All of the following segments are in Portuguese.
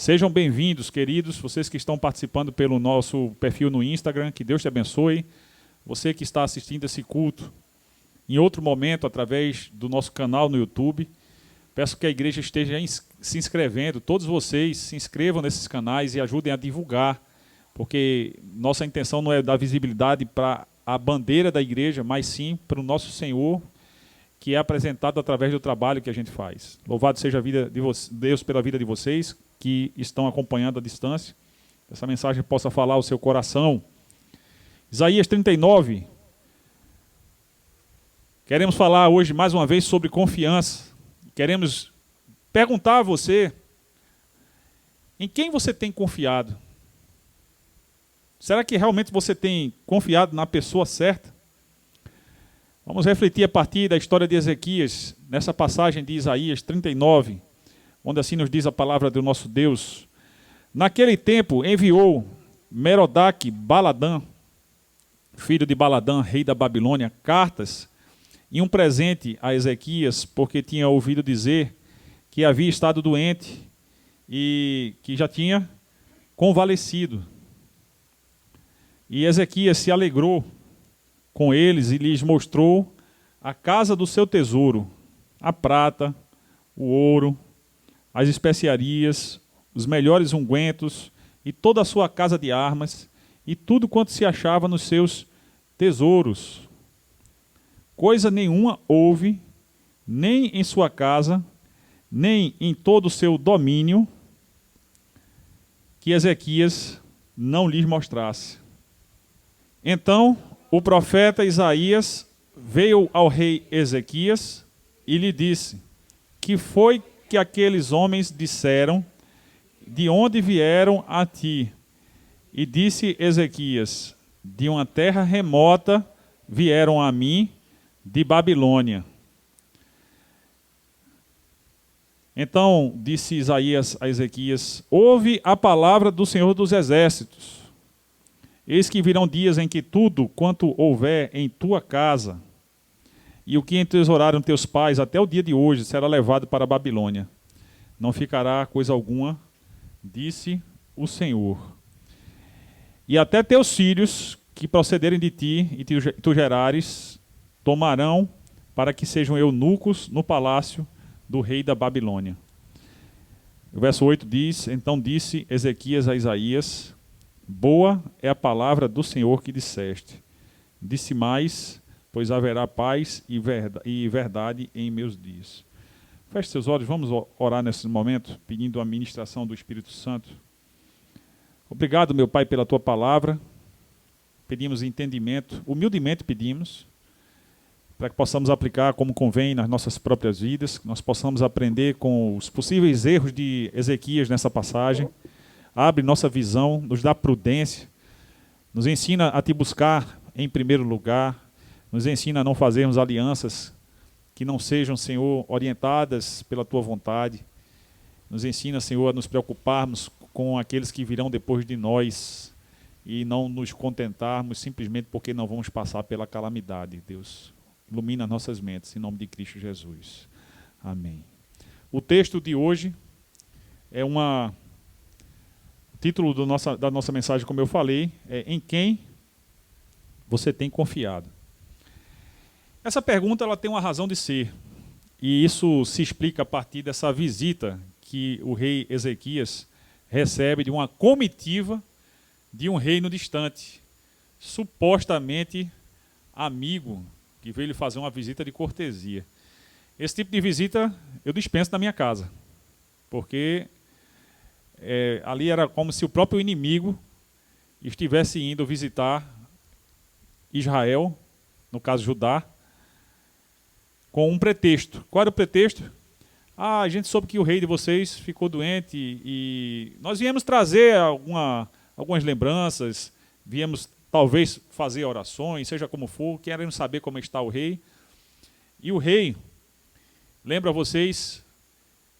Sejam bem-vindos, queridos, vocês que estão participando pelo nosso perfil no Instagram, que Deus te abençoe. Você que está assistindo esse culto em outro momento, através do nosso canal no YouTube, peço que a igreja esteja se inscrevendo, todos vocês se inscrevam nesses canais e ajudem a divulgar, porque nossa intenção não é dar visibilidade para a bandeira da igreja, mas sim para o nosso Senhor, que é apresentado através do trabalho que a gente faz. Louvado seja a vida de Deus pela vida de vocês, que estão acompanhando à distância. Que essa mensagem possa falar ao seu coração. Isaías 39. Queremos falar hoje mais uma vez sobre confiança. Queremos perguntar a você, em quem você tem confiado? Será que realmente você tem confiado na pessoa certa? Vamos refletir a partir da história de Ezequias, nessa passagem de Isaías 39, onde assim nos diz a palavra do nosso Deus. Naquele tempo enviou Merodach-Baladã, filho de Baladã, rei da Babilônia, cartas e um presente a Ezequias, porque tinha ouvido dizer que havia estado doente e que já tinha convalescido. E Ezequias se alegrou com eles e lhes mostrou a casa do seu tesouro, a prata, o ouro, as especiarias, os melhores ungüentos e toda a sua casa de armas e tudo quanto se achava nos seus tesouros. Coisa nenhuma houve, nem em sua casa, nem em todo o seu domínio, que Ezequias não lhes mostrasse. Então o profeta Isaías veio ao rei Ezequias e lhe disse: que foi que aqueles homens disseram, de onde vieram a ti? E disse Ezequias: de uma terra remota vieram a mim, de Babilônia. Então disse Isaías a Ezequias: ouve a palavra do Senhor dos Exércitos. Eis que virão dias em que tudo quanto houver em tua casa e o que entesouraram teus pais até o dia de hoje será levado para a Babilônia. Não ficará coisa alguma, disse o Senhor. E até teus filhos que procederem de ti e tu gerares, tomarão para que sejam eunucos no palácio do rei da Babilônia. O verso 8 diz: então disse Ezequias a Isaías: boa é a palavra do Senhor que disseste. Disse mais, pois haverá paz e verdade em meus dias. Feche seus olhos, vamos orar nesse momento, pedindo a ministração do Espírito Santo. Obrigado, meu Pai, pela tua palavra. Pedimos entendimento, humildemente pedimos, para que possamos aplicar como convém nas nossas próprias vidas, que nós possamos aprender com os possíveis erros de Ezequias nessa passagem. Abre nossa visão, nos dá prudência, nos ensina a te buscar em primeiro lugar, nos ensina a não fazermos alianças que não sejam, Senhor, orientadas pela tua vontade. Nos ensina, Senhor, a nos preocuparmos com aqueles que virão depois de nós e não nos contentarmos simplesmente porque não vamos passar pela calamidade, Deus. Ilumina nossas mentes, em nome de Cristo Jesus. Amém. O texto de hoje é o título da nossa mensagem, como eu falei, é em quem você tem confiado. Essa pergunta ela tem uma razão de ser, e isso se explica a partir dessa visita que o rei Ezequias recebe de uma comitiva de um reino distante, supostamente amigo, que veio lhe fazer uma visita de cortesia. Esse tipo de visita eu dispenso na minha casa, porque ali era como se o próprio inimigo estivesse indo visitar Israel, no caso Judá, com um pretexto. Qual era o pretexto? A gente soube que o rei de vocês ficou doente e nós viemos trazer algumas lembranças, viemos talvez fazer orações, seja como for, queremos saber como está o rei. E o rei, lembra vocês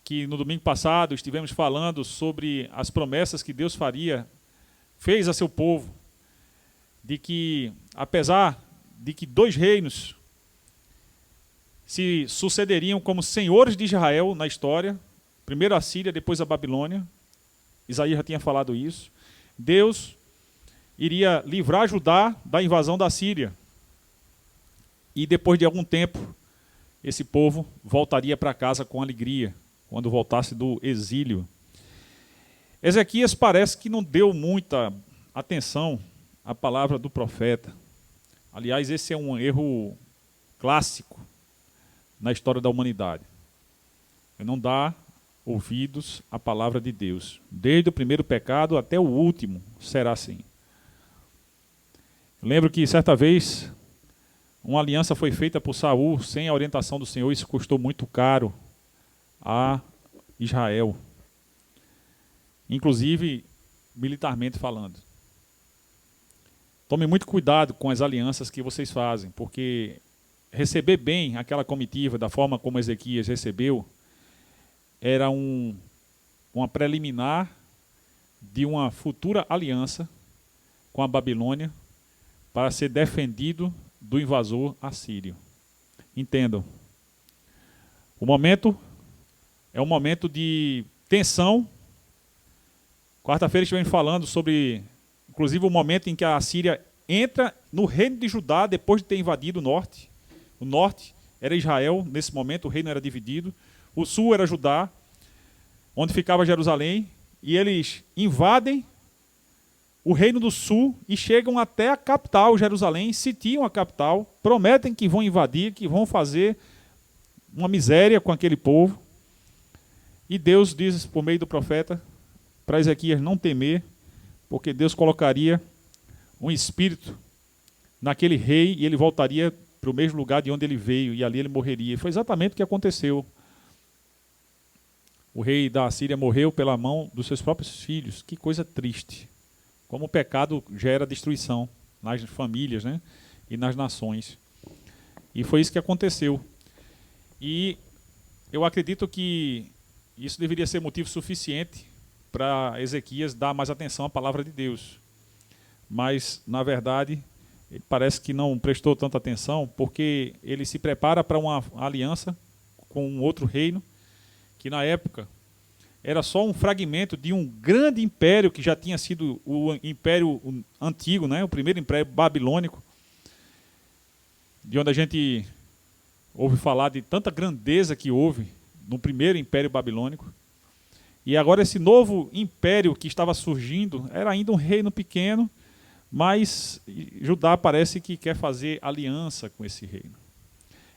que no domingo passado estivemos falando sobre as promessas que Deus fez a seu povo, de que apesar de que dois reinos se sucederiam como senhores de Israel na história, primeiro a Síria, depois a Babilônia, Isaías já tinha falado isso. Deus iria livrar Judá da invasão da Síria. E depois de algum tempo, esse povo voltaria para casa com alegria, quando voltasse do exílio. Ezequias parece que não deu muita atenção à palavra do profeta. Aliás, esse é um erro clássico na história da humanidade. É não dar ouvidos à palavra de Deus. Desde o primeiro pecado até o último será assim. Lembro que certa vez uma aliança foi feita por Saul sem a orientação do Senhor, e isso custou muito caro a Israel, inclusive militarmente falando. Tome muito cuidado com as alianças que vocês fazem, porque receber bem aquela comitiva da forma como Ezequias recebeu era uma preliminar de uma futura aliança com a Babilônia para ser defendido do invasor assírio. Entendam. O momento é um momento de tensão. Quarta-feira estivemos falando sobre, inclusive, o momento em que a Síria entra no reino de Judá depois de ter invadido o norte. O norte era Israel, nesse momento o reino era dividido. O sul era Judá, onde ficava Jerusalém, e eles invadem o reino do sul e chegam até a capital, Jerusalém, sitiam a capital, prometem que vão invadir, que vão fazer uma miséria com aquele povo. E Deus diz por meio do profeta para Ezequias não temer, porque Deus colocaria um espírito naquele rei e ele voltaria para o mesmo lugar de onde ele veio, e ali ele morreria. E foi exatamente o que aconteceu. O rei da Síria morreu pela mão dos seus próprios filhos. Que coisa triste. Como o pecado gera destruição nas famílias, né? E nas nações. E foi isso que aconteceu. E eu acredito que isso deveria ser motivo suficiente para Ezequias dar mais atenção à palavra de Deus. Mas, na verdade, ele parece que não prestou tanta atenção, porque ele se prepara para uma aliança com um outro reino, que na época era só um fragmento de um grande império que já tinha sido o império antigo, né? O primeiro império babilônico, de onde a gente ouve falar de tanta grandeza que houve no primeiro império babilônico. E agora esse novo império que estava surgindo era ainda um reino pequeno, mas Judá parece que quer fazer aliança com esse reino.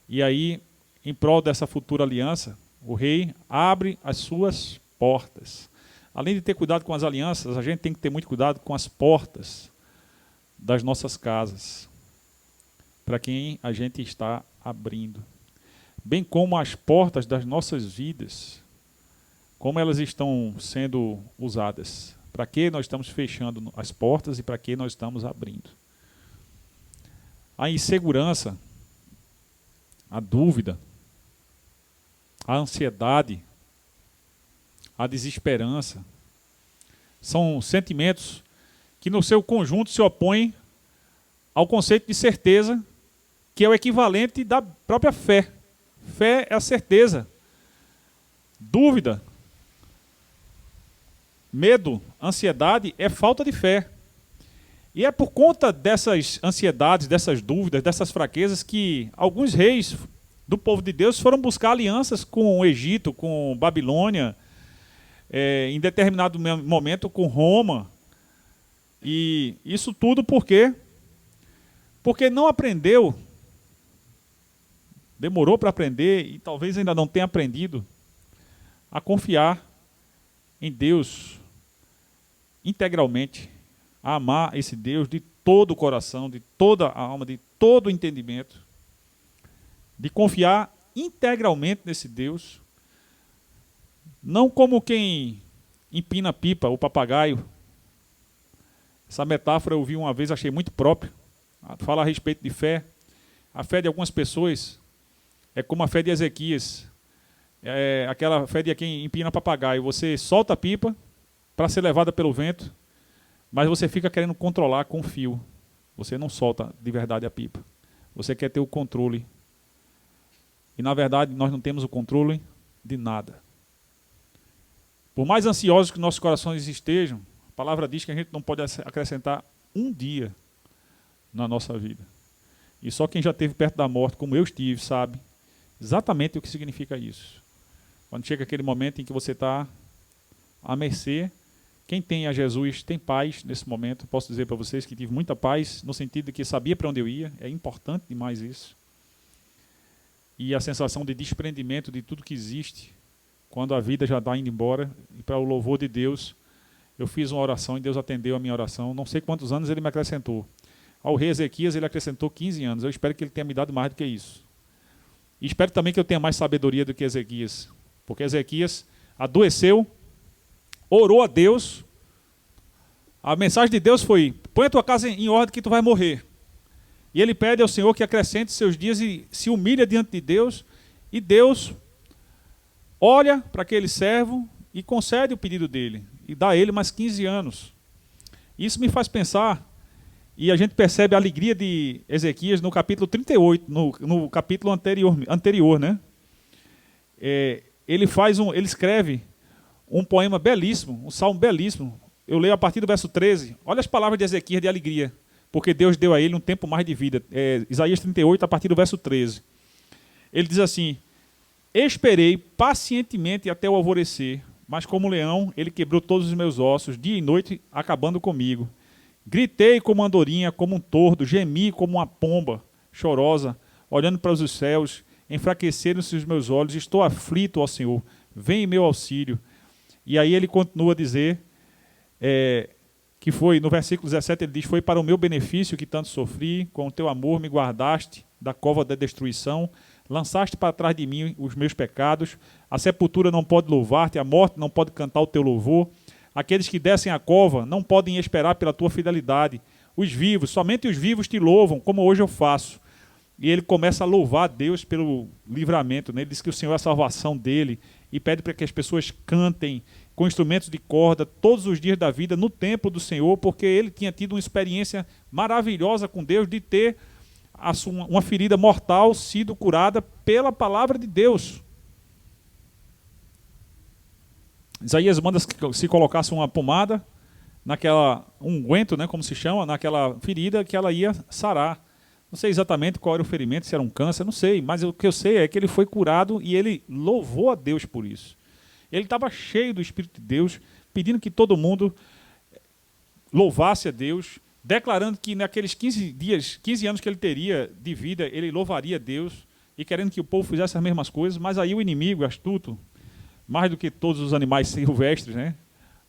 E aí, em prol dessa futura aliança, o rei abre as suas portas. Além de ter cuidado com as alianças, a gente tem que ter muito cuidado com as portas das nossas casas, para quem a gente está abrindo. Bem como as portas das nossas vidas, como elas estão sendo usadas. Para que nós estamos fechando as portas e para que nós estamos abrindo. A insegurança, a dúvida, a ansiedade, a desesperança, são sentimentos que no seu conjunto se opõem ao conceito de certeza, que é o equivalente da própria fé. Fé é a certeza. Dúvida, medo, ansiedade é falta de fé. E é por conta dessas ansiedades, dessas dúvidas, dessas fraquezas que alguns reis do povo de Deus foram buscar alianças com o Egito, com Babilônia, em determinado momento com Roma. E isso tudo por quê? Porque não aprendeu, demorou para aprender e talvez ainda não tenha aprendido a confiar em Deus integralmente, a amar esse Deus de todo o coração, de toda a alma, de todo o entendimento, de confiar integralmente nesse Deus, não como quem empina a pipa, o papagaio. Essa metáfora eu vi uma vez, achei muito própria. Fala a respeito de fé. A fé de algumas pessoas é como a fé de Ezequias. É aquela fé de quem empina papagaio. Você solta a pipa para ser levada pelo vento, mas você fica querendo controlar com o fio. Você não solta de verdade a pipa. Você quer ter o controle. E na verdade nós não temos o controle de nada. Por mais ansiosos que nossos corações estejam, a palavra diz que a gente não pode acrescentar um dia na nossa vida. E só quem já esteve perto da morte, como eu estive, sabe exatamente o que significa isso. Quando chega aquele momento em que você está à mercê, quem tem a Jesus tem paz nesse momento. Posso dizer para vocês que tive muita paz, no sentido de que sabia para onde eu ia, é importante demais isso. E a sensação de desprendimento de tudo que existe, quando a vida já está indo embora, e para o louvor de Deus, eu fiz uma oração e Deus atendeu a minha oração. Não sei quantos anos ele me acrescentou. Ao rei Ezequias ele acrescentou 15 anos. Eu espero que ele tenha me dado mais do que isso. E espero também que eu tenha mais sabedoria do que Ezequias. Porque Ezequias adoeceu, orou a Deus. A mensagem de Deus foi: põe a tua casa em ordem que tu vai morrer. E ele pede ao Senhor que acrescente seus dias e se humilha diante de Deus. E Deus olha para aquele servo e concede o pedido dele. E dá a ele mais 15 anos. Isso me faz pensar, e a gente percebe a alegria de Ezequias no capítulo 38, no capítulo anterior, né? Ele escreve um poema belíssimo, um salmo belíssimo. Eu leio a partir do verso 13. Olha as palavras de Ezequias de alegria, porque Deus deu a ele um tempo mais de vida. Isaías 38, a partir do verso 13. Ele diz assim: esperei pacientemente até o alvorecer, mas como leão, ele quebrou todos os meus ossos, dia e noite acabando comigo. Gritei como andorinha, como um tordo, gemi como uma pomba chorosa, olhando para os céus, enfraqueceram-se os meus olhos, estou aflito, ó Senhor, vem em meu auxílio. E aí ele continua a dizer, que foi, no versículo 17 ele diz: foi para o meu benefício que tanto sofri, com o teu amor me guardaste da cova da destruição, lançaste para trás de mim os meus pecados, a sepultura não pode louvar-te, a morte não pode cantar o teu louvor, aqueles que descem a cova não podem esperar pela tua fidelidade, os vivos, somente os vivos te louvam, como hoje eu faço. E ele começa a louvar a Deus pelo livramento, né? Ele diz que o Senhor é a salvação dele, e pede para que as pessoas cantem com instrumentos de corda todos os dias da vida no templo do Senhor, porque ele tinha tido uma experiência maravilhosa com Deus de ter uma ferida mortal sido curada pela palavra de Deus. Isaías manda que se colocasse uma pomada, um unguento, né, como se chama, naquela ferida, que ela ia sarar. Não sei exatamente qual era o ferimento, se era um câncer, não sei, mas o que eu sei é que ele foi curado e ele louvou a Deus por isso. Ele estava cheio do Espírito de Deus, pedindo que todo mundo louvasse a Deus, declarando que naqueles 15 anos que ele teria de vida, ele louvaria a Deus, e querendo que o povo fizesse as mesmas coisas. Mas aí o inimigo, astuto, mais do que todos os animais silvestres, né?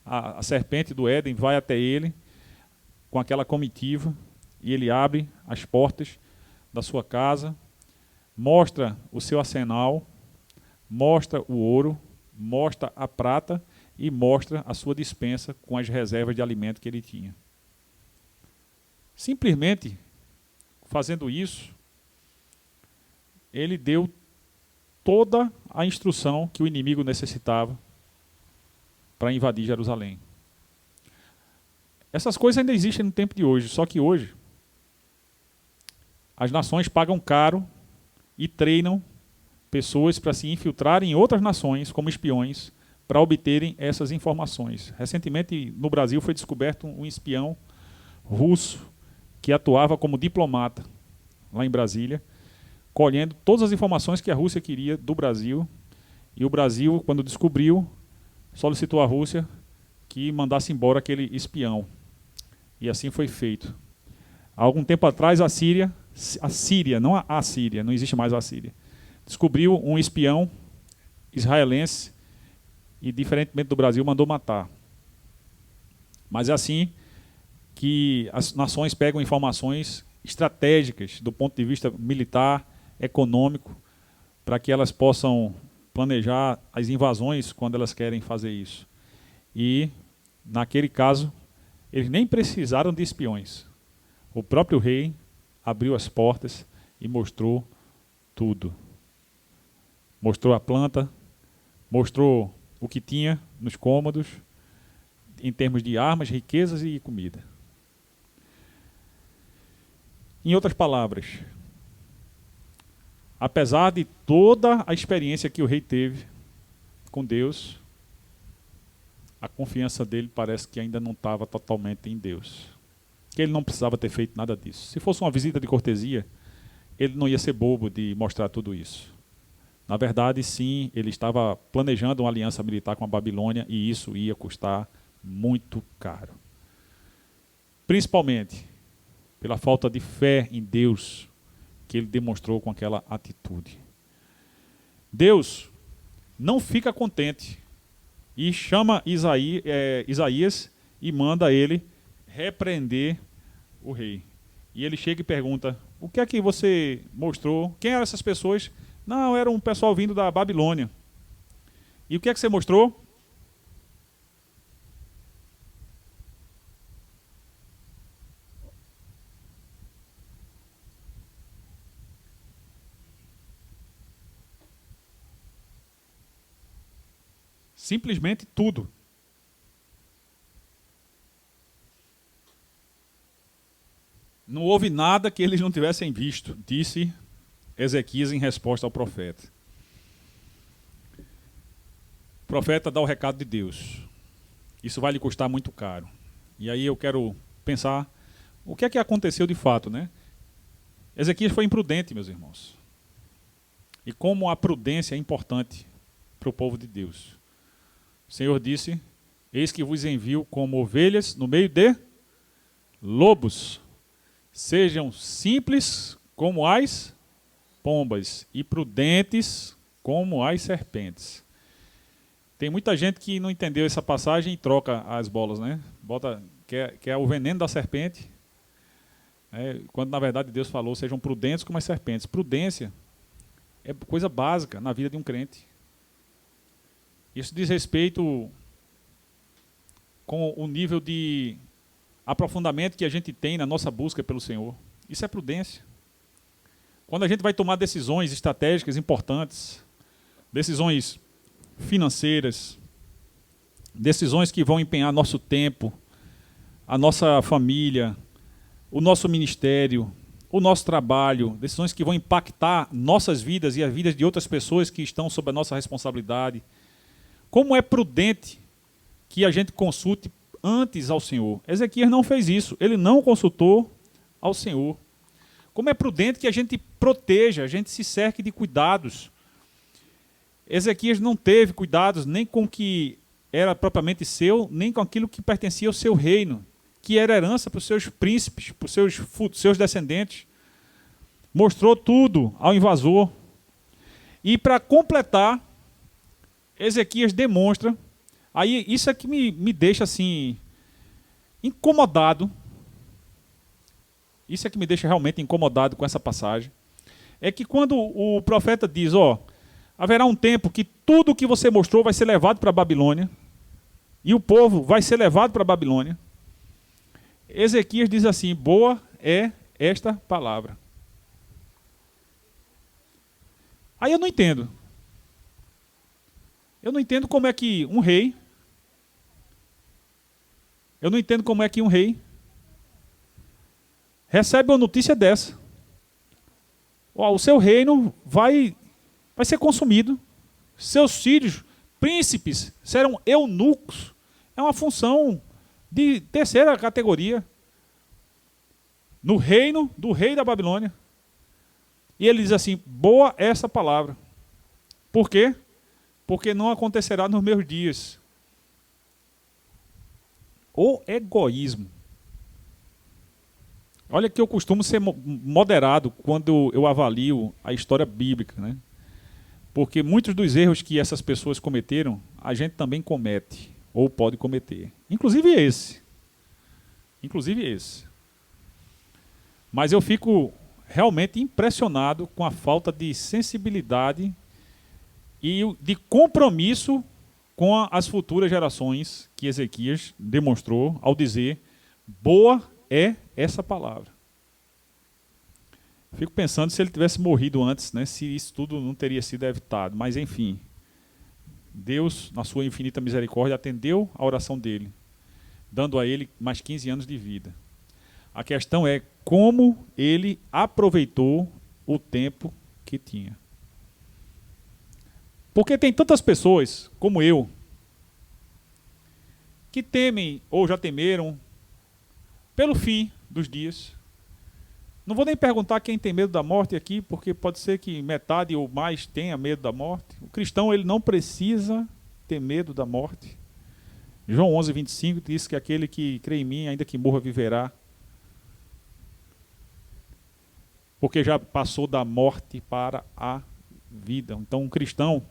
A serpente do Éden vai até ele com aquela comitiva, e ele abre as portas da sua casa, mostra o seu arsenal, mostra o ouro, mostra a prata e mostra a sua despensa com as reservas de alimento que ele tinha. Simplesmente fazendo isso, ele deu toda a instrução que o inimigo necessitava para invadir Jerusalém. Essas coisas ainda existem no tempo de hoje, só que hoje as nações pagam caro e treinam pessoas para se infiltrarem em outras nações como espiões para obterem essas informações. Recentemente no Brasil foi descoberto um espião russo que atuava como diplomata lá em Brasília, colhendo todas as informações que a Rússia queria do Brasil, e o Brasil, quando descobriu, solicitou à Rússia que mandasse embora aquele espião. E assim foi feito. Há algum tempo atrás, a Síria, não a Síria, não existe mais a Síria, descobriu um espião israelense e, diferentemente do Brasil, mandou matar. Mas é assim que as nações pegam informações estratégicas do ponto de vista militar, econômico, para que elas possam planejar as invasões quando elas querem fazer isso. E, naquele caso, eles nem precisaram de espiões. O próprio rei abriu as portas e mostrou tudo. Mostrou a planta, mostrou o que tinha nos cômodos, em termos de armas, riquezas e comida. Em outras palavras, apesar de toda a experiência que o rei teve com Deus, a confiança dele parece que ainda não estava totalmente em Deus. Que ele não precisava ter feito nada disso. Se fosse uma visita de cortesia, ele não ia ser bobo de mostrar tudo isso. Na verdade, sim, ele estava planejando uma aliança militar com a Babilônia e isso ia custar muito caro. Principalmente pela falta de fé em Deus que ele demonstrou com aquela atitude. Deus não fica contente e chama Isaías e manda ele repreender o rei. E ele chega e pergunta: o que é que você mostrou? Quem eram essas pessoas? Não, era um pessoal vindo da Babilônia. E o que é que você mostrou? Simplesmente tudo. Não houve nada que eles não tivessem visto, disse Ezequias em resposta ao profeta. O profeta dá o recado de Deus. Isso vai lhe custar muito caro. E aí eu quero pensar o que é que aconteceu de fato, né? Ezequias foi imprudente, meus irmãos. E como a prudência é importante para o povo de Deus. O Senhor disse: eis que vos envio como ovelhas no meio de lobos. Sejam simples como as pombas e prudentes como as serpentes. Tem muita gente que não entendeu essa passagem e troca as bolas, né? Quer o veneno da serpente, quando na verdade Deus falou: sejam prudentes como as serpentes. Prudência é coisa básica na vida de um crente. Isso diz respeito com o nível de aprofundamento que a gente tem na nossa busca pelo Senhor. Isso é prudência. Quando a gente vai tomar decisões estratégicas importantes, decisões financeiras, decisões que vão empenhar nosso tempo, a nossa família, o nosso ministério, o nosso trabalho, decisões que vão impactar nossas vidas e as vidas de outras pessoas que estão sob a nossa responsabilidade. Como é prudente que a gente consulte antes ao Senhor. Ezequias não fez isso, ele não consultou ao Senhor. Como é prudente que a gente proteja, a gente se cerque de cuidados. Ezequias não teve cuidados nem com o que era propriamente seu, nem com aquilo que pertencia ao seu reino, que era herança para os seus príncipes, para os seus descendentes. Mostrou tudo ao invasor. E para completar, Ezequias demonstra, aí isso é que me deixa assim, incomodado, isso é que me deixa realmente incomodado com essa passagem, é que quando o profeta diz, haverá um tempo que tudo o que você mostrou vai ser levado para a Babilônia, e o povo vai ser levado para a Babilônia, Ezequias diz assim: boa é esta palavra. Aí eu não entendo. Eu não entendo como é que um rei recebe uma notícia dessa. O seu reino vai ser consumido. Seus filhos, príncipes, serão eunucos. É uma função de terceira categoria no reino do rei da Babilônia. E ele diz assim: boa essa palavra. Por quê? Porque não acontecerá nos meus dias. O egoísmo. Olha que eu costumo ser moderado quando eu avalio a história bíblica, né? Porque muitos dos erros que essas pessoas cometeram, a gente também comete, ou pode cometer. Inclusive esse. Mas eu fico realmente impressionado com a falta de sensibilidade e de compromisso com as futuras gerações que Ezequias demonstrou ao dizer: boa é essa palavra. Fico pensando se ele tivesse morrido antes, né, se isso tudo não teria sido evitado. Mas enfim, Deus, na sua infinita misericórdia, atendeu a oração dele, dando a ele mais 15 anos de vida. A questão é como ele aproveitou o tempo que tinha. Porque tem tantas pessoas, como eu, que temem ou já temeram pelo fim dos dias. Não vou nem perguntar quem tem medo da morte aqui, porque pode ser que metade ou mais tenha medo da morte. O cristão, ele não precisa ter medo da morte. João 11:25 diz que aquele que crê em mim, ainda que morra, viverá. Porque já passou da morte para a vida. Então, um cristão,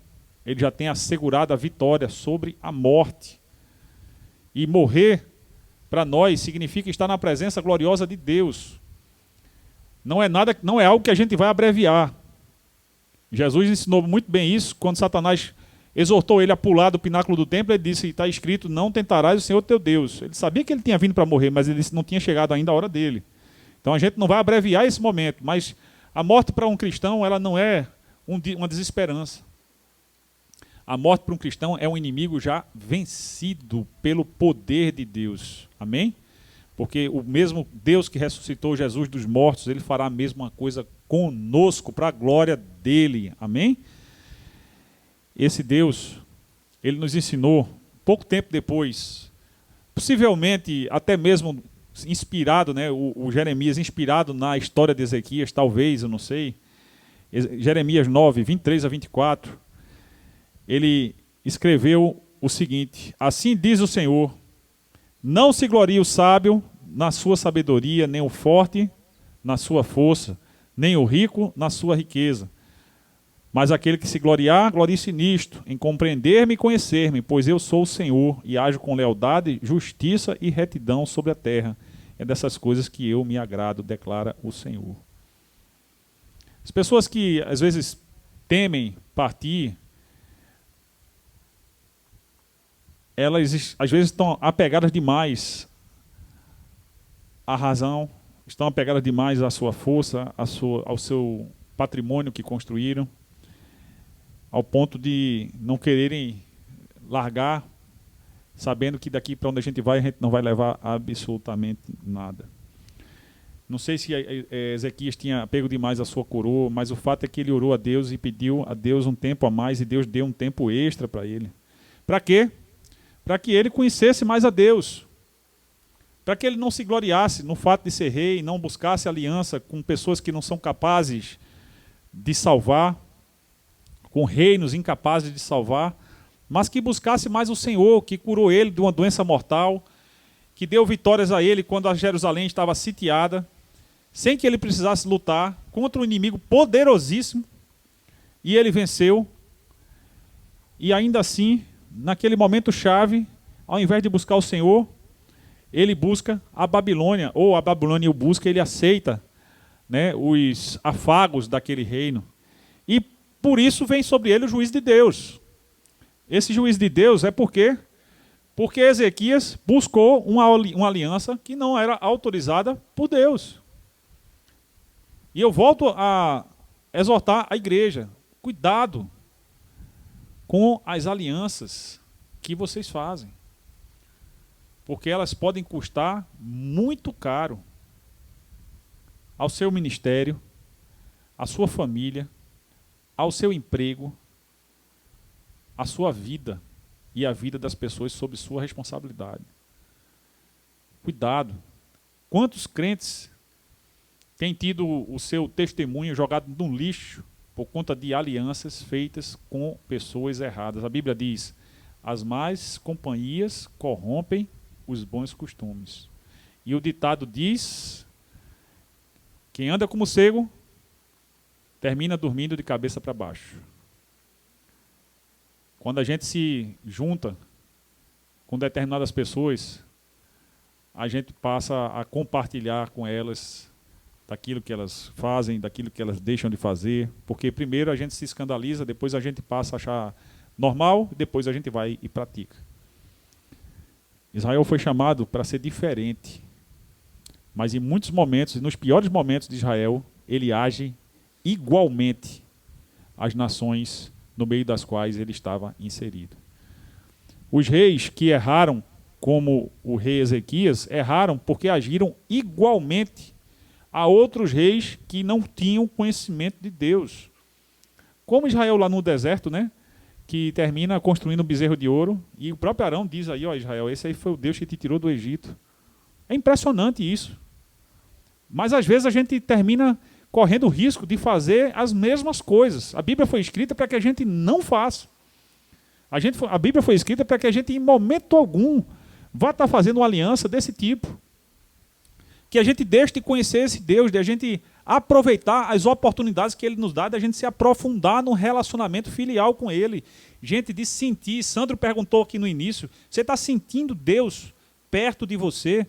ele já tem assegurado a vitória sobre a morte. E morrer, para nós, significa estar na presença gloriosa de Deus. Não é algo que a gente vai abreviar. Jesus ensinou muito bem isso quando Satanás exortou ele a pular do pináculo do templo. Ele disse: está escrito, não tentarás o Senhor teu Deus. Ele sabia que ele tinha vindo para morrer, mas ele não tinha chegado ainda a hora dele. Então a gente não vai abreviar esse momento, mas a morte para um cristão, ela não é uma desesperança. A morte para um cristão é um inimigo já vencido pelo poder de Deus. Amém? Porque o mesmo Deus que ressuscitou Jesus dos mortos, ele fará a mesma coisa conosco, para a glória dele. Amém? Esse Deus, ele nos ensinou, pouco tempo depois, possivelmente até mesmo inspirado, né, o Jeremias, inspirado na história de Ezequias, talvez, eu não sei, Jeremias 9:23-24, ele escreveu o seguinte: assim diz o Senhor, não se glorie o sábio na sua sabedoria, nem o forte na sua força, nem o rico na sua riqueza. Mas aquele que se gloriar, glorie-se nisto, em compreender-me e conhecer-me, pois eu sou o Senhor, e ajo com lealdade, justiça e retidão sobre a terra. É dessas coisas que eu me agrado, declara o Senhor. As pessoas que às vezes temem partir, elas às vezes estão apegadas demais à razão, estão apegadas demais à sua força, ao seu patrimônio que construíram, ao ponto de não quererem largar, sabendo que daqui para onde a gente vai não vai levar absolutamente nada. Não sei se Ezequias tinha apego demais à sua coroa, mas o fato é que ele orou a Deus e pediu a Deus um tempo a mais, e Deus deu um tempo extra para ele. Para quê? Para que ele conhecesse mais a Deus. Para que ele não se gloriasse no fato de ser rei, não buscasse aliança com pessoas que não são capazes de salvar, com reinos incapazes de salvar, mas que buscasse mais o Senhor, que curou ele de uma doença mortal, que deu vitórias a ele quando a Jerusalém estava sitiada, sem que ele precisasse lutar contra um inimigo poderosíssimo, e ele venceu. E ainda assim, naquele momento chave, ao invés de buscar o Senhor, ele busca a Babilônia, ou a Babilônia o busca, ele aceita, né, os afagos daquele reino. E por isso vem sobre ele o juízo de Deus. Esse juízo de Deus é porque Ezequias buscou uma aliança que não era autorizada por Deus. E eu volto a exortar a igreja: cuidado com as alianças que vocês fazem, porque elas podem custar muito caro ao seu ministério, à sua família, ao seu emprego, à sua vida e à vida das pessoas sob sua responsabilidade. Cuidado. Quantos crentes têm tido o seu testemunho jogado no lixo por conta de alianças feitas com pessoas erradas? A Bíblia diz: as más companhias corrompem os bons costumes. E o ditado diz: quem anda como cego termina dormindo de cabeça para baixo. Quando a gente se junta com determinadas pessoas, a gente passa a compartilhar com elas daquilo que elas fazem, daquilo que elas deixam de fazer, porque primeiro a gente se escandaliza, depois a gente passa a achar normal, depois a gente vai e pratica. Israel foi chamado para ser diferente, mas em muitos momentos, nos piores momentos de Israel, ele age igualmente às nações no meio das quais ele estava inserido. Os reis que erraram, como o rei Ezequias, erraram porque agiram igualmente a outros reis que não tinham conhecimento de Deus. Como Israel lá no deserto, né? que termina construindo um bezerro de ouro, e o próprio Arão diz aí, ó Israel, esse aí foi o Deus que te tirou do Egito. É impressionante isso. Mas às vezes a gente termina correndo o risco de fazer as mesmas coisas. A Bíblia foi escrita para que a gente não faça. A Bíblia foi escrita para que a gente, em momento algum, vá estar fazendo uma aliança desse tipo. Que a gente deixe de conhecer esse Deus, de a gente aproveitar as oportunidades que Ele nos dá, de a gente se aprofundar no relacionamento filial com Ele. Gente, de sentir. Sandro perguntou aqui no início, você está sentindo Deus perto de você?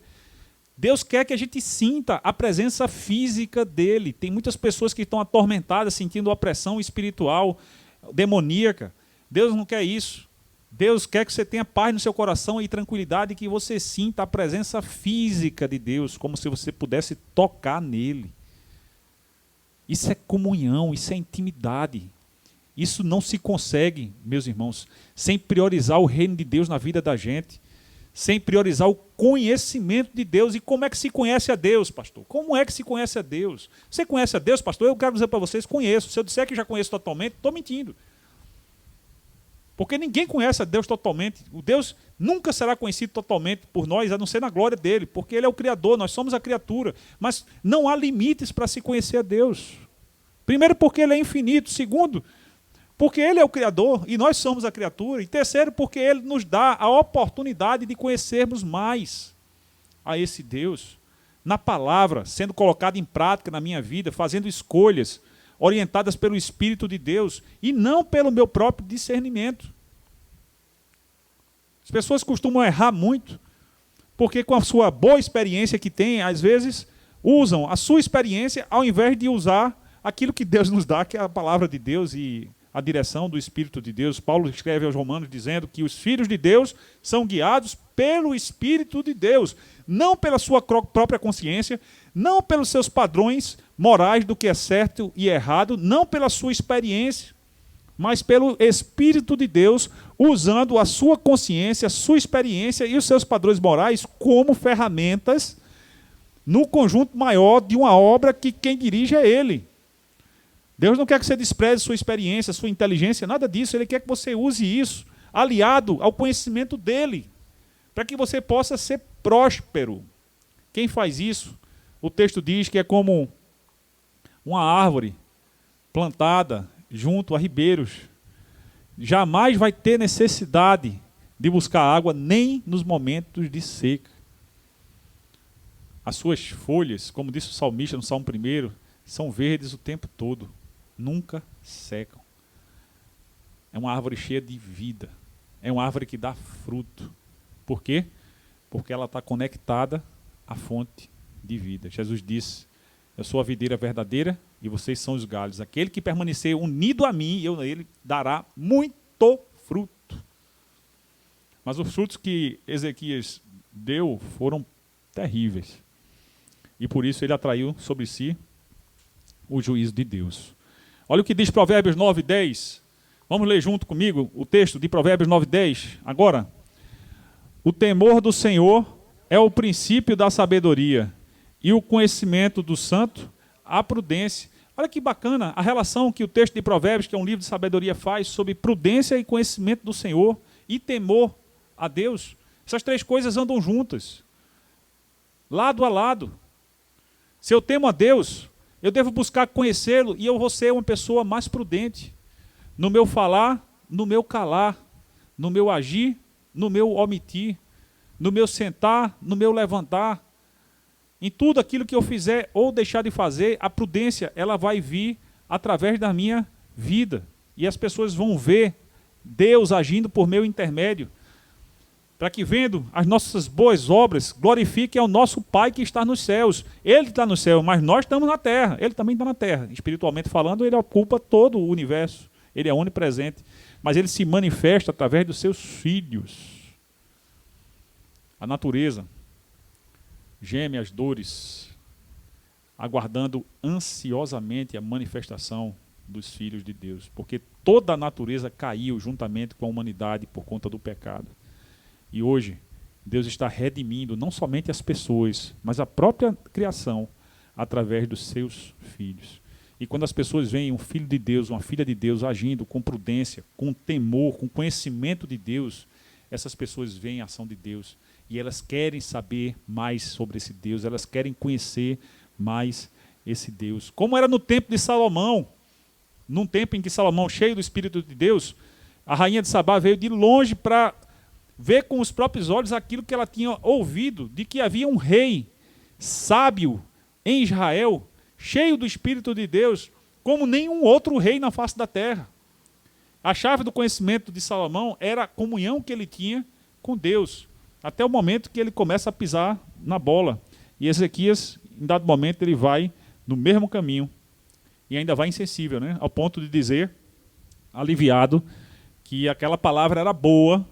Deus quer que a gente sinta a presença física dEle. Tem muitas pessoas que estão atormentadas, sentindo opressão espiritual, demoníaca. Deus não quer isso. Deus quer que você tenha paz no seu coração e tranquilidade, e que você sinta a presença física de Deus, como se você pudesse tocar nele. Isso é comunhão, isso é intimidade. Isso não se consegue, meus irmãos, sem priorizar o reino de Deus na vida da gente, sem priorizar o conhecimento de Deus. E como é que se conhece a Deus, pastor? Como é que se conhece a Deus? Você conhece a Deus, pastor? Eu quero dizer para vocês, conheço. Se eu disser que já conheço totalmente, estou mentindo. Porque ninguém conhece a Deus totalmente. O Deus nunca será conhecido totalmente por nós, a não ser na glória dele, porque ele é o Criador, nós somos a criatura. Mas não há limites para se conhecer a Deus. Primeiro, porque ele é infinito. Segundo, porque ele é o Criador e nós somos a criatura. E terceiro, porque ele nos dá a oportunidade de conhecermos mais a esse Deus, na palavra, sendo colocado em prática na minha vida, fazendo escolhas orientadas pelo Espírito de Deus e não pelo meu próprio discernimento. As pessoas costumam errar muito, porque com a sua boa experiência que têm, às vezes, usam a sua experiência ao invés de usar aquilo que Deus nos dá, que é a palavra de Deus e a direção do Espírito de Deus. Paulo escreve aos Romanos dizendo que os filhos de Deus são guiados pelo Espírito de Deus, não pela sua própria consciência, não pelos seus padrões morais do que é certo e errado, não pela sua experiência, mas pelo Espírito de Deus, usando a sua consciência, a sua experiência e os seus padrões morais como ferramentas no conjunto maior de uma obra que quem dirige é Ele. Deus não quer que você despreze sua experiência, sua inteligência, nada disso. Ele quer que você use isso, aliado ao conhecimento dEle, para que você possa ser próspero. Quem faz isso, o texto diz que é como uma árvore plantada junto a ribeiros. Jamais vai ter necessidade de buscar água, nem nos momentos de seca. As suas folhas, como disse o salmista no Salmo 1, são verdes o tempo todo, nunca secam. É uma árvore cheia de vida, é uma árvore que dá fruto. Por quê? Porque ela está conectada à fonte de vida. Jesus disse, eu sou a videira verdadeira e vocês são os galhos. Aquele que permanecer unido a mim, eu nele, dará muito fruto. Mas os frutos que Ezequias deu foram terríveis. E por isso ele atraiu sobre si o juízo de Deus. Olha o que diz Provérbios 9:10. Vamos ler junto comigo o texto de Provérbios 9:10. Agora, o temor do Senhor é o princípio da sabedoria, e o conhecimento do santo, a prudência. Olha que bacana a relação que o texto de Provérbios, que é um livro de sabedoria, faz sobre prudência e conhecimento do Senhor e temor a Deus. Essas três coisas andam juntas, lado a lado. Se eu temo a Deus, eu devo buscar conhecê-lo e eu vou ser uma pessoa mais prudente no meu falar, no meu calar, no meu agir, no meu omitir, no meu sentar, no meu levantar. Em tudo aquilo que eu fizer ou deixar de fazer, a prudência ela vai vir através da minha vida. E as pessoas vão ver Deus agindo por meu intermédio, para que vendo as nossas boas obras, glorifiquem ao nosso Pai que está nos céus. Ele está no céu, mas nós estamos na terra. Ele também está na terra. Espiritualmente falando, ele ocupa todo o universo. Ele é onipresente. Mas ele se manifesta através dos seus filhos. A natureza geme as dores, aguardando ansiosamente a manifestação dos filhos de Deus. Porque toda a natureza caiu juntamente com a humanidade por conta do pecado. E hoje, Deus está redimindo não somente as pessoas, mas a própria criação, através dos seus filhos. E quando as pessoas veem um filho de Deus, uma filha de Deus agindo com prudência, com temor, com conhecimento de Deus, essas pessoas veem a ação de Deus. E elas querem saber mais sobre esse Deus, elas querem conhecer mais esse Deus. Como era no tempo de Salomão, num tempo em que Salomão, cheio do Espírito de Deus, a rainha de Sabá veio de longe para ver com os próprios olhos aquilo que ela tinha ouvido, de que havia um rei sábio em Israel, cheio do Espírito de Deus, como nenhum outro rei na face da terra. A chave do conhecimento de Salomão era a comunhão que ele tinha com Deus, até o momento que ele começa a pisar na bola. E Ezequias, em dado momento, ele vai no mesmo caminho, e ainda vai insensível, né? Ao ponto de dizer, aliviado, que aquela palavra era boa,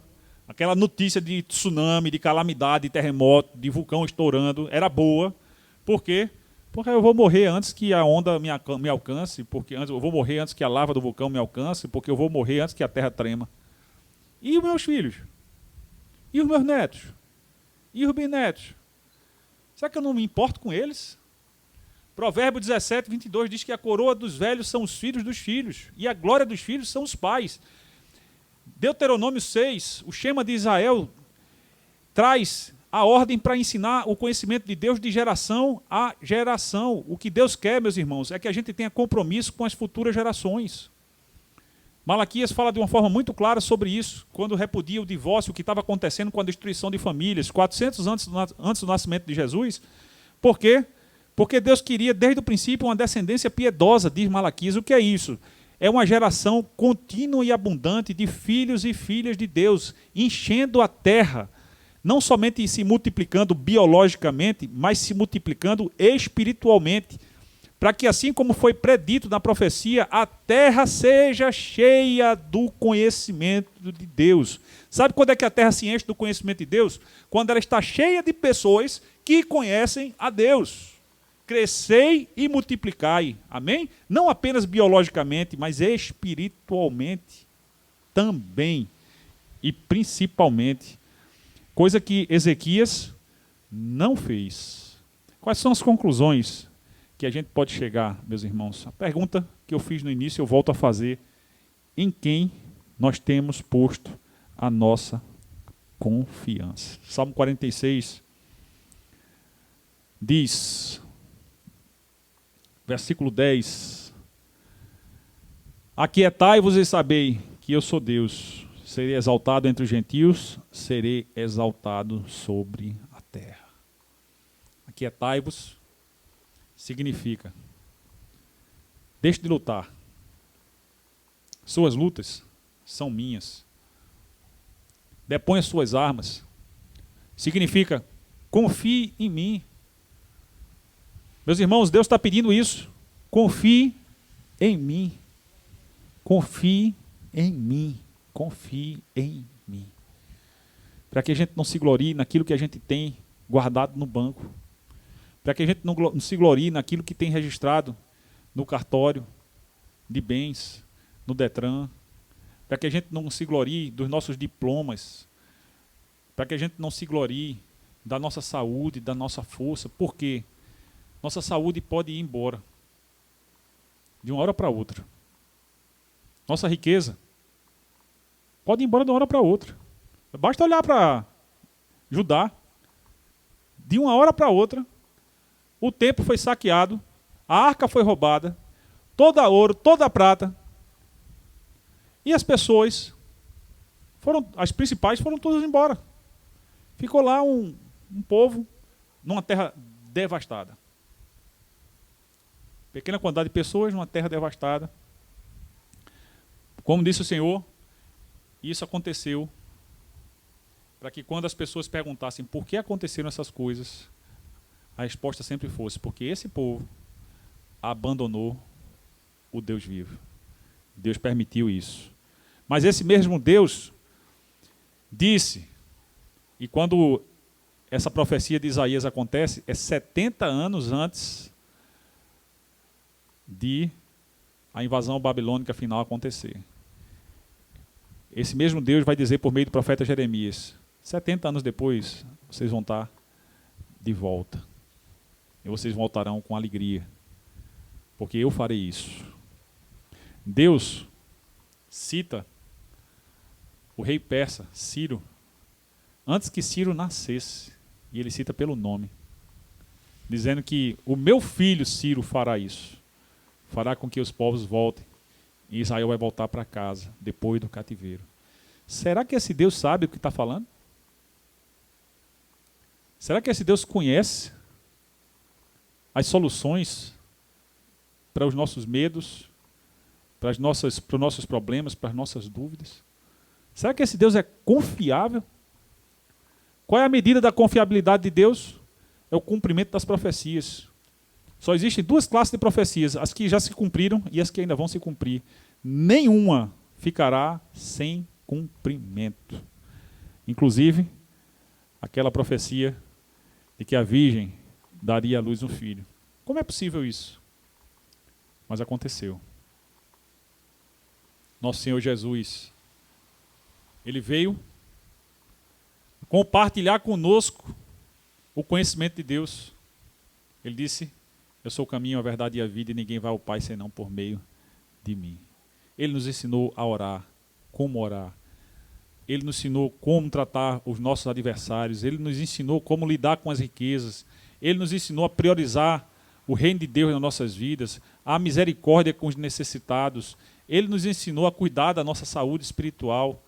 aquela notícia de tsunami, de calamidade, de terremoto, de vulcão estourando, era boa. Por quê? Porque eu vou morrer antes que a onda me alcance, porque eu vou morrer antes que a lava do vulcão me alcance, porque eu vou morrer antes que a terra trema. E os meus filhos? E os meus netos? E os bisnetos? Será que eu não me importo com eles? Provérbio 17, 22 diz que a coroa dos velhos são os filhos dos filhos, e a glória dos filhos são os pais. Deuteronômio 6, o Shema de Israel, traz a ordem para ensinar o conhecimento de Deus de geração a geração. O que Deus quer, meus irmãos, é que a gente tenha compromisso com as futuras gerações. Malaquias fala de uma forma muito clara sobre isso, quando repudia o divórcio, o que estava acontecendo com a destruição de famílias, 400 anos antes do nascimento de Jesus. Por quê? Porque Deus queria, desde o princípio, uma descendência piedosa, diz Malaquias. O que é isso? É uma geração contínua e abundante de filhos e filhas de Deus, enchendo a terra, não somente se multiplicando biologicamente, mas se multiplicando espiritualmente, para que, assim como foi predito na profecia, a terra seja cheia do conhecimento de Deus. Sabe quando é que a terra se enche do conhecimento de Deus? Quando ela está cheia de pessoas que conhecem a Deus. Crescei e multiplicai, amém? Não apenas biologicamente, mas espiritualmente também, e principalmente, coisa que Ezequias não fez. Quais são as conclusões que a gente pode chegar, meus irmãos? A pergunta que eu fiz no início, eu volto a fazer: em quem nós temos posto a nossa confiança? Salmo 46 diz, versículo 10: aquietai-vos e sabei que eu sou Deus, serei exaltado entre os gentios, serei exaltado sobre a terra. Aquietai-vos significa: deixe de lutar, suas lutas são minhas. Deponha suas armas, significa: confie em mim. Meus irmãos, Deus está pedindo isso. Confie em mim. Confie em mim. Confie em mim. Para que a gente não se glorie naquilo que a gente tem guardado no banco. Para que a gente não se glorie naquilo que tem registrado no cartório de bens, no Detran. Para que a gente não se glorie dos nossos diplomas. Para que a gente não se glorie da nossa saúde, da nossa força. Por quê? Nossa saúde pode ir embora de uma hora para outra. Nossa riqueza pode ir embora de uma hora para outra. Basta olhar para Judá. De uma hora para outra, o templo foi saqueado, a arca foi roubada, toda ouro, toda prata, e as pessoas as principais foram todas embora. Ficou lá um povo numa terra devastada. Pequena quantidade de pessoas numa terra devastada. Como disse o Senhor, isso aconteceu para que, quando as pessoas perguntassem por que aconteceram essas coisas, a resposta sempre fosse: porque esse povo abandonou o Deus vivo. Deus permitiu isso. Mas esse mesmo Deus disse, e quando essa profecia de Isaías acontece, é 70 anos antes de a invasão babilônica final acontecer. Esse mesmo Deus vai dizer por meio do profeta Jeremias: 70 anos depois, vocês vão estar de volta. E vocês voltarão com alegria. porque eu farei isso. Deus cita o rei persa, Ciro, antes que Ciro nascesse, e ele cita pelo nome, dizendo que o meu filho Ciro fará isso, fará com que os povos voltem, e Israel vai voltar para casa, depois do cativeiro. Será que esse Deus sabe o que está falando? Será que esse Deus conhece as soluções para os nossos medos, para os nossos problemas, para as nossas dúvidas? Será que esse Deus é confiável? Qual é a medida da confiabilidade de Deus? É o cumprimento das profecias. Só existem duas classes de profecias, as que já se cumpriram e as que ainda vão se cumprir. Nenhuma ficará sem cumprimento. Inclusive, aquela profecia de que a virgem daria à luz um filho. Como é possível isso? Mas aconteceu. Nosso Senhor Jesus, Ele veio compartilhar conosco o conhecimento de Deus. Ele disse: eu sou o caminho, a verdade e a vida, e ninguém vai ao Pai senão por meio de mim. Ele nos ensinou a orar, como orar. Ele nos ensinou como tratar os nossos adversários. Ele nos ensinou como lidar com as riquezas. Ele nos ensinou a priorizar o reino de Deus nas nossas vidas, a misericórdia com os necessitados. Ele nos ensinou a cuidar da nossa saúde espiritual.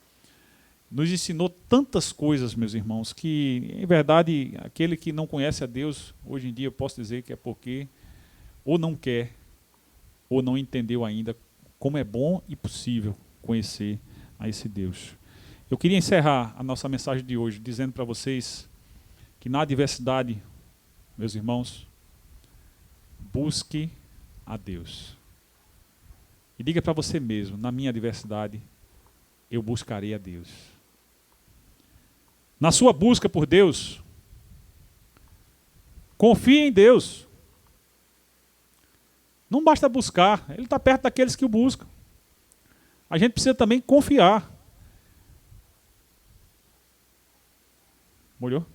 Nos ensinou tantas coisas, meus irmãos, que, em verdade, aquele que não conhece a Deus, hoje em dia eu posso dizer que é porque ou não quer, ou não entendeu ainda como é bom e possível conhecer a esse Deus. Eu queria encerrar a nossa mensagem de hoje dizendo para vocês que na adversidade, meus irmãos, busque a Deus. E diga para você mesmo: na minha adversidade, eu buscarei a Deus. Na sua busca por Deus, confie em Deus. Não basta buscar, Ele está perto daqueles que o buscam. A gente precisa também confiar. Molhou?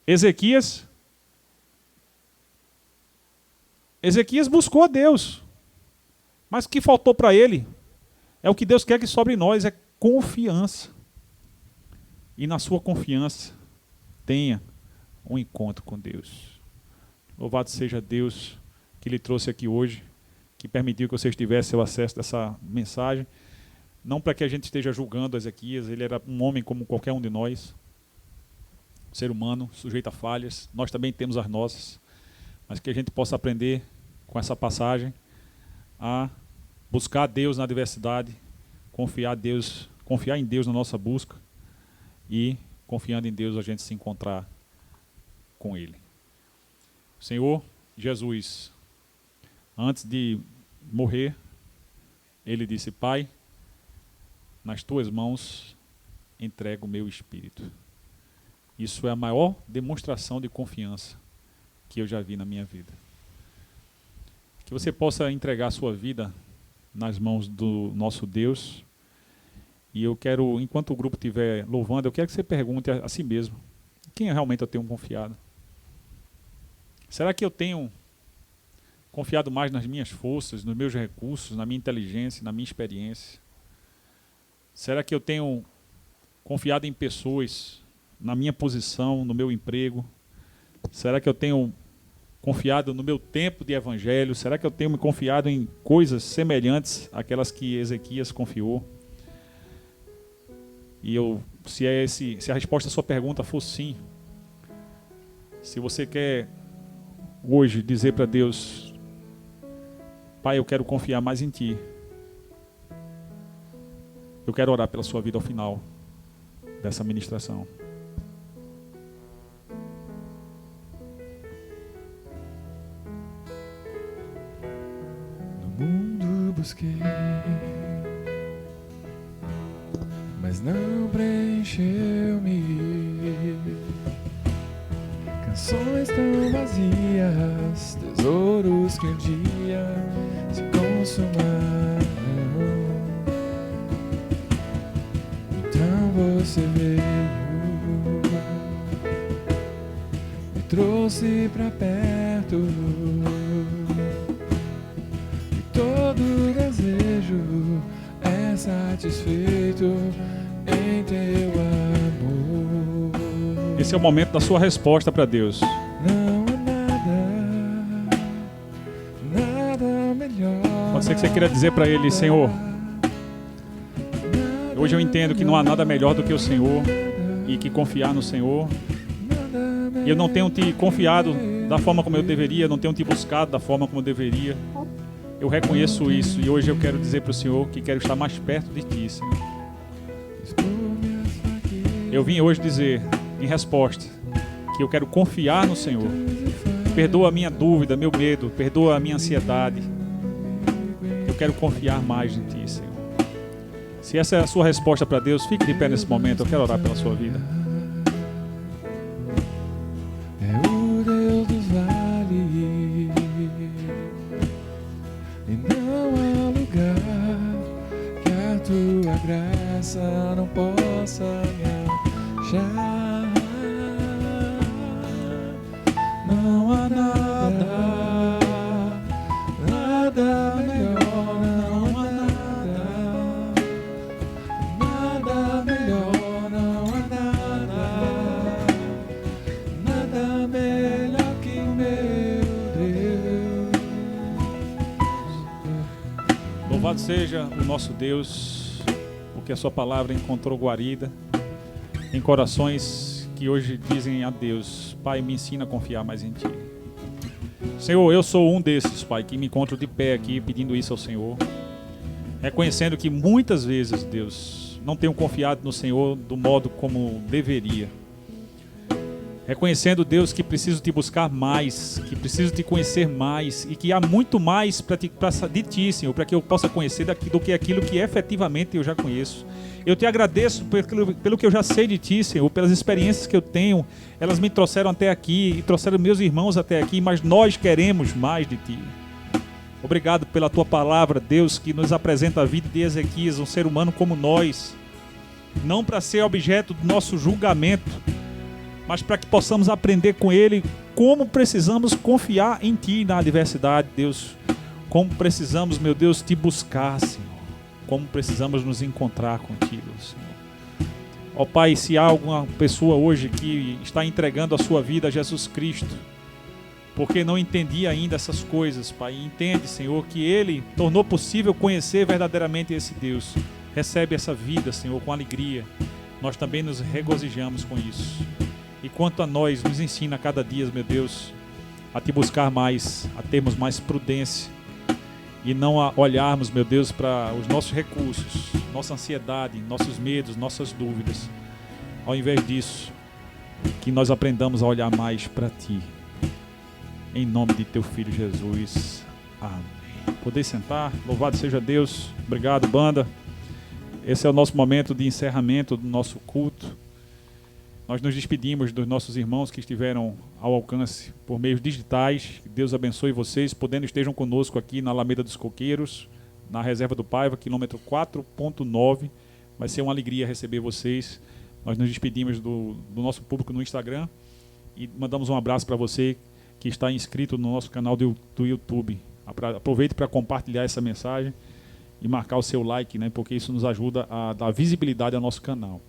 Ezequias buscou a Deus. Mas o que faltou para ele é o que Deus quer que sobre nós, é confiança. E na sua confiança, tenha um encontro com Deus. Louvado seja Deus que lhe trouxe aqui hoje, que permitiu que vocês tivessem o acesso dessa mensagem. Não para que a gente esteja julgando Ezequias, ele era um homem como qualquer um de nós, ser humano, sujeito a falhas, nós também temos as nossas, mas que a gente possa aprender com essa passagem a buscar Deus na adversidade, confiar em Deus na nossa busca, e confiando em Deus a gente se encontrar com Ele. O Senhor Jesus, antes de morrer, Ele disse: Pai, nas tuas mãos entrego o meu espírito. Isso é a maior demonstração de confiança que eu já vi na minha vida. Que você possa entregar a sua vida nas mãos do nosso Deus. E eu quero, enquanto o grupo estiver louvando, eu quero que você pergunte a si mesmo: quem realmente eu tenho confiado? Será que eu tenho confiado mais nas minhas forças, nos meus recursos, na minha inteligência, na minha experiência? Será que eu tenho confiado em pessoas, na minha posição, no meu emprego? Será que eu tenho confiado no meu tempo de evangelho? Será que eu tenho me confiado em coisas semelhantes àquelas que Ezequias confiou? E se a resposta à sua pergunta for sim, se você quer hoje dizer para Deus: Pai, eu quero confiar mais em Ti, eu quero orar pela sua vida ao final dessa ministração. No mundo busquei, mas não preencheu-me. Canções tão vazias, tesouros que um dia se consumaram. Então você veio, me trouxe pra perto. satisfeito em teu amor. Esse é o momento da sua resposta para Deus. Não há nada melhor. Pode ser que você queira dizer para Ele: Senhor, hoje eu entendo que não há nada melhor do que o Senhor e que confiar no Senhor. E eu não tenho te confiado da forma como eu deveria, não tenho te buscado da forma como eu deveria. Eu reconheço isso e hoje eu quero dizer para o Senhor que quero estar mais perto de Ti, Senhor. Eu vim hoje dizer, em resposta, que eu quero confiar no Senhor. Perdoa a minha dúvida, meu medo, perdoa a minha ansiedade. Eu quero confiar mais em Ti, Senhor. Se essa é a sua resposta para Deus, fique de pé nesse momento. Eu quero orar pela sua vida. É o Deus dos vales, e não há lugar que a tua graça não possa me achar. Não há nada melhor, não há nada melhor, não há nada melhor que o meu Deus. Louvado seja o nosso Deus, porque a sua palavra encontrou guarida em corações que hoje dizem a Deus: Pai, me ensina a confiar mais em Ti. Senhor, eu sou um desses, Pai, que me encontro de pé aqui pedindo isso ao Senhor, reconhecendo que muitas vezes, Deus, não tenho confiado no Senhor do modo como deveria. Reconhecendo, Deus, que preciso Te buscar mais, que preciso Te conhecer mais e que há muito mais de Ti, Senhor, para que eu possa conhecer do que aquilo que efetivamente eu já conheço. Eu Te agradeço pelo que eu já sei de Ti, Senhor, pelas experiências que eu tenho. Elas me trouxeram até aqui e trouxeram meus irmãos até aqui, mas nós queremos mais de Ti. Obrigado pela Tua palavra, Deus, que nos apresenta a vida de Ezequias, um ser humano como nós, não para ser objeto do nosso julgamento, mas para que possamos aprender com ele como precisamos confiar em Ti na adversidade, Deus. Como precisamos, meu Deus, Te buscar, Senhor. Como precisamos nos encontrar contigo, Senhor. Ó Pai, se há alguma pessoa hoje que está entregando a sua vida a Jesus Cristo, porque não entendia ainda essas coisas, Pai, entende, Senhor, que Ele tornou possível conhecer verdadeiramente esse Deus. Recebe essa vida, Senhor, com alegria. Nós também nos regozijamos com isso. E quanto a nós, nos ensina a cada dia, meu Deus, a Te buscar mais, a termos mais prudência e não a olharmos, meu Deus, para os nossos recursos, nossa ansiedade, nossos medos, nossas dúvidas. Ao invés disso, que nós aprendamos a olhar mais para Ti. Em nome de Teu Filho Jesus. Amém. Poder sentar. Louvado seja Deus. Obrigado, banda. Esse é o nosso momento de encerramento do nosso culto. Nós nos despedimos dos nossos irmãos que estiveram ao alcance por meios digitais. Que Deus abençoe vocês, podendo estejam conosco aqui na Alameda dos Coqueiros, na Reserva do Paiva, quilômetro 4.9. Vai ser uma alegria receber vocês. Nós nos despedimos do nosso público no Instagram e mandamos um abraço para você que está inscrito no nosso canal do YouTube. Aproveite para compartilhar essa mensagem e marcar o seu like, né, porque isso nos ajuda a dar visibilidade ao nosso canal.